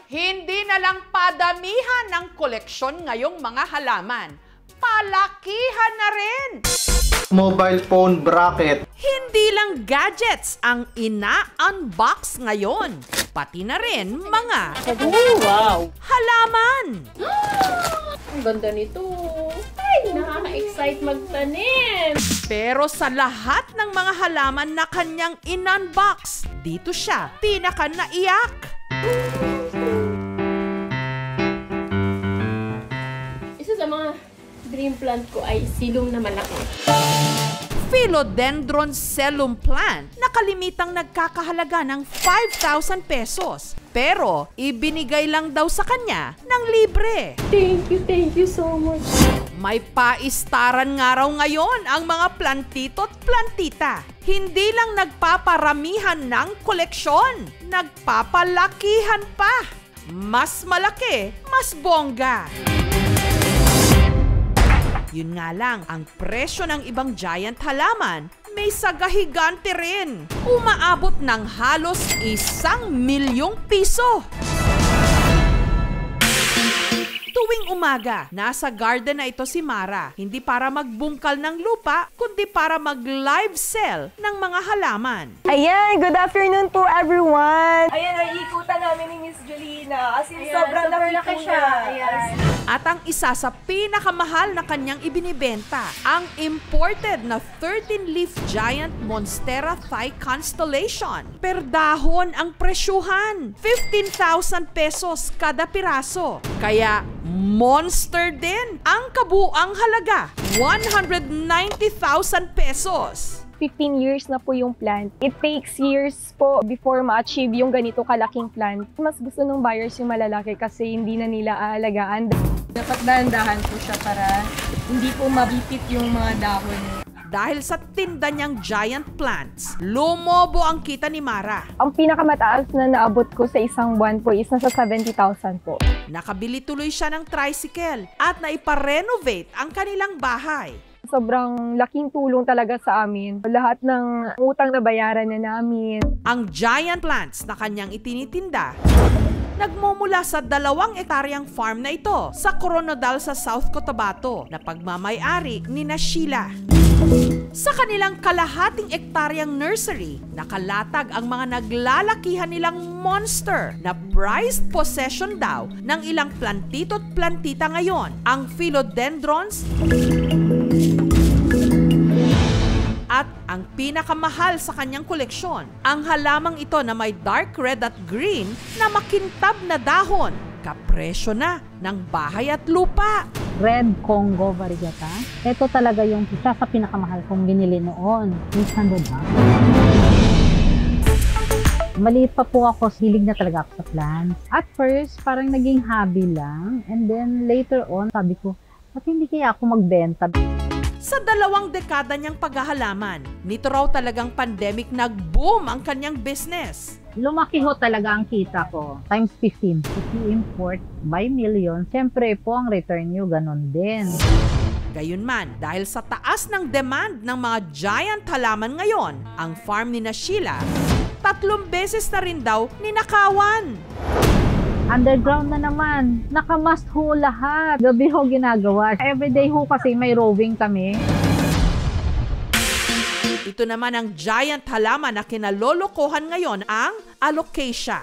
Hindi na lang padamihan ng koleksyon ngayong mga halaman. Palakihan na rin! Mobile phone bracket. Hindi lang gadgets ang ina-unbox ngayon. Pati na rin mga Wow! halaman. Ang ganda nito. Ay, nakaka-excite magtanim. Pero sa lahat ng mga halaman na kanyang in-unbox, dito siya pinaka-naiyak. Isa sa mga dream plant ko ay silong na malaki. Philodendron Sellum plant na kalimitang nagkakahalaga ng 5,000 pesos. Pero ibinigay lang daw sa kanya ng libre. Thank you so much. May paistaran nga raw ngayon ang mga plantito at plantita. Hindi lang nagpaparamihan ng koleksyon, nagpapalakihan pa. Mas malaki, mas bongga. Yun nga lang, ang presyo ng ibang giant halaman may sagahigante rin. Umaabot ng halos 1 milyong piso. Tuwing umaga, nasa garden na ito si Mara. Hindi para magbungkal ng lupa, kundi para mag-live sell ng mga halaman. Ayan, good afternoon po everyone! Ayan, naiikutan namin ni Miss Julina. As in, sobrang laki siya. Ayan. At ang isa sa pinakamahal na kanyang ibinibenta, ang imported na 13-leaf giant Monstera Thigh Constellation. Per dahon ang presyuhan, 15,000 pesos kada piraso. Kaya monster din ang kabuang halaga, 190,000 pesos. 15 years na po yung plant. It takes years po before ma-achieve yung ganito kalaking plant. Mas gusto ng buyers yung malalaki kasi hindi na nila aalagaan. Dapat dahan-dahan po siya para hindi po mabipit yung mga dahon. Dahil sa tinda niyang giant plants, lumobo ang kita ni Mara. Ang pinakamataas na naabot ko sa isang buwan po is nasa 70,000 po. Nakabili tuloy siya ng tricycle at naiparenovate ang kanilang bahay. Sobrang laking tulong talaga sa amin. Lahat ng utang na bayaran na namin. Ang giant plants na kanyang itinitinda, nagmumula sa 2 ektaryang farm na ito sa Coronadal sa South Cotabato na pagmamay-ari ni Sheila. Sa kanilang kalahating ektaryang nursery, nakalatag ang mga naglalakihan nilang monster na prized possession daw ng ilang plantito at plantita ngayon, ang philodendrons at ang pinakamahal sa kanyang koleksyon, ang halamang ito na may dark red at green na makintab na dahon, kapresyo na ng bahay at lupa. Red Congo variegata. Ito talaga yung isa sa pinakamahal kong binili noon. 600 ba? Maliit pa po ako, hilig na talaga ako sa plants. At first, parang naging hobby lang. And then later on, sabi ko, ba't hindi kaya ako magbenta? Sa 2 dekada niyang paghahalaman, nito raw talagang pandemic nag-boom ang kanyang business. Lumaki ho talaga ang kita ko. Times 15. If you import by million, siyempre po ang return nyo ganun din. Gayunman, dahil sa taas ng demand ng mga giant halaman ngayon, ang farm ni Sheila, 3 beses na rin daw ninakawan. Underground na naman. Nakamast ho lahat. Gabi ho ginagawa. Everyday ho kasi may roving kami. Ito naman ang giant halaman na kinalolokohan ngayon, ang Alocasia.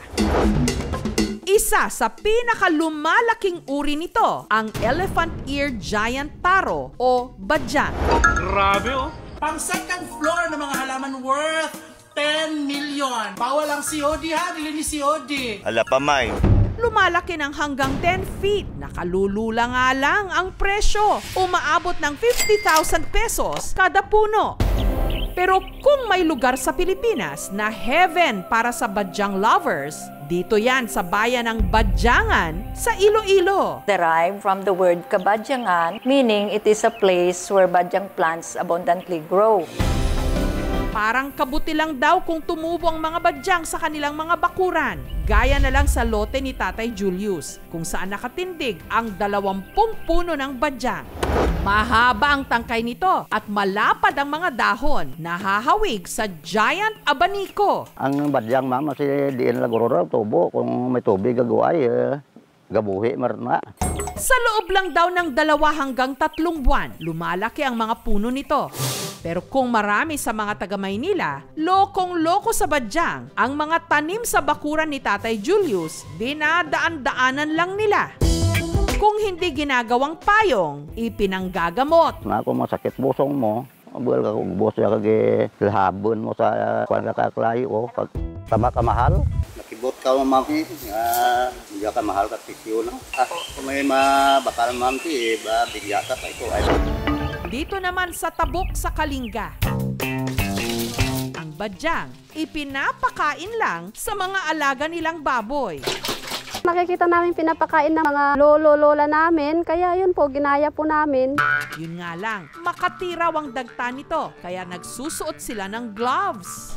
Isa sa pinakalumalaking uri nito, ang elephant ear giant taro o badyang. Grabe oh! Pang second floor ng mga halaman worth 10 million. Bawal ang COD ha, bili ni COD. Hala pa, May. Lumalaki ng hanggang 10 feet. Nakalulula nga lang ang presyo. Umaabot ng 50,000 pesos kada puno. Pero kung may lugar sa Pilipinas na heaven para sa badyang lovers, dito yan sa bayan ng Badyangan sa Iloilo. Derived from the word Kabadyangan, meaning it is a place where badyang plants abundantly grow. Parang kabuti lang daw kung tumubo ang mga badyang sa kanilang mga bakuran. Gaya na lang sa lote ni Tatay Julius, kung saan nakatindig ang 20 puno ng badyang. Mahaba ang tangkay nito at malapad ang mga dahon na hahawig sa giant abaniko. Ang badyang mama si diin lagurura tubo kung may tubig gagaway gabuhi marna. Sa loob lang daw ng 2 hanggang 3 buwan, lumalaki ang mga puno nito. Pero kung marami sa mga taga-Maynila, lokong-loko sa badyang, ang mga tanim sa bakuran ni Tatay Julius, dinadaan-daanan lang nila. Kung hindi ginagawang payong, ipinanggagamot. Na kung masakit busong mo, buwal ka kung buso ka kagilhabon mo sa kwan kakaklayo o pag tama ka mahal. Nakibot ka mami, hindi ka mahal ka tisyo na. Kung may mabakal mami, bigya ka pa ito. Dito naman sa Tabuk sa Kalinga, ang badyang ipinapakain lang sa mga alaga nilang baboy. Nakikita namin pinapakain ng mga lolo-lola namin, kaya yun po, ginaya po namin. Yun nga lang, makatiraw ang dagta nito, kaya nagsusuot sila ng gloves.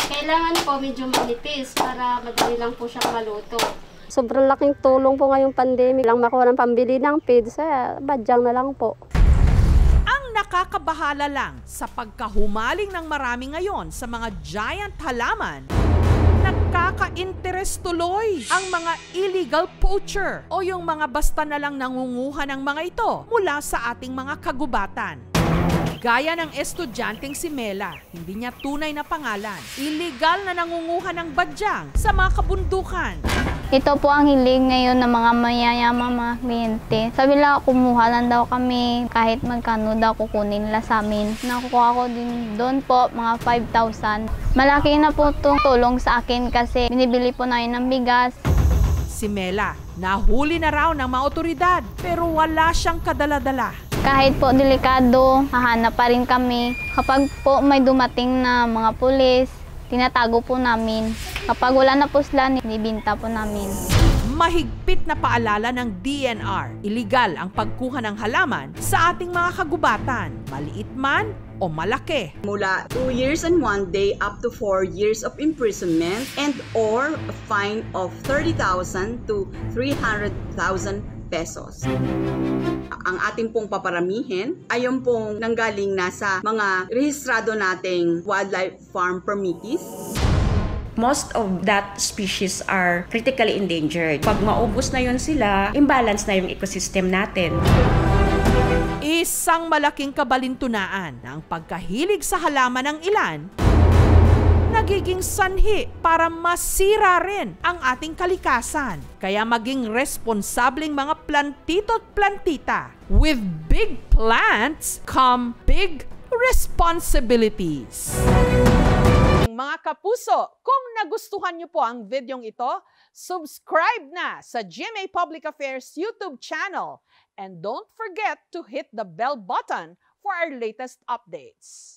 Kailangan po medyo manipis para madali lang po siyang maluto. Sobrang laking tulong po ngayong pandemic lang makuha ng pambili ng feeds, badyang na lang po. Nakakabahala lang sa pagkahumaling ng marami ngayon sa mga giant halaman, nagkaka-interest tuloy ang mga illegal poacher o yung mga basta na lang nangunguha ng mga ito mula sa ating mga kagubatan. Gaya ng estudyanteng si Mela, hindi niya tunay na pangalan, illegal na nangunguha ng badyang sa mga kabundukan. Ito po ang hiling ngayon ng mga mayayamang mga kliyente. Sabi nila, kumuha lang daw kami kahit magkano daw kukunin nila sa amin. Nakukuha ko din doon po mga 5,000. Malaki na po itong tulong sa akin kasi binibili po namin ng bigas. Si Mela, nahuli na raw ng mga otoridad pero wala siyang kadala-dala. Kahit po delikado, hahanap pa rin kami. Kapag po may dumating na mga pulis, tinatago po namin. Kapag wala na po sila, nibinta po namin. Mahigpit na paalala ng DNR, iligal ang pagkuha ng halaman sa ating mga kagubatan, maliit man o malaki. Mula 2 years and 1 day up to 4 years of imprisonment and or a fine of 30,000 to 300,000 pesos. Ang ating pong paparamihin ay yung pong nanggaling nasa mga rehistrado nating wildlife farm permittees. Most of that species are critically endangered. Pag maubos na yun sila, imbalance na yung ecosystem natin. Isang malaking kabalintunaan na ang pagkahilig sa halaman ng ilan nagiging sanhi para masira rin ang ating kalikasan. Kaya maging responsableng mga plantito at plantita. With big plants come big responsibilities. Mga kapuso, kung nagustuhan niyo po ang videong ito, subscribe na sa GMA Public Affairs YouTube channel and don't forget to hit the bell button for our latest updates.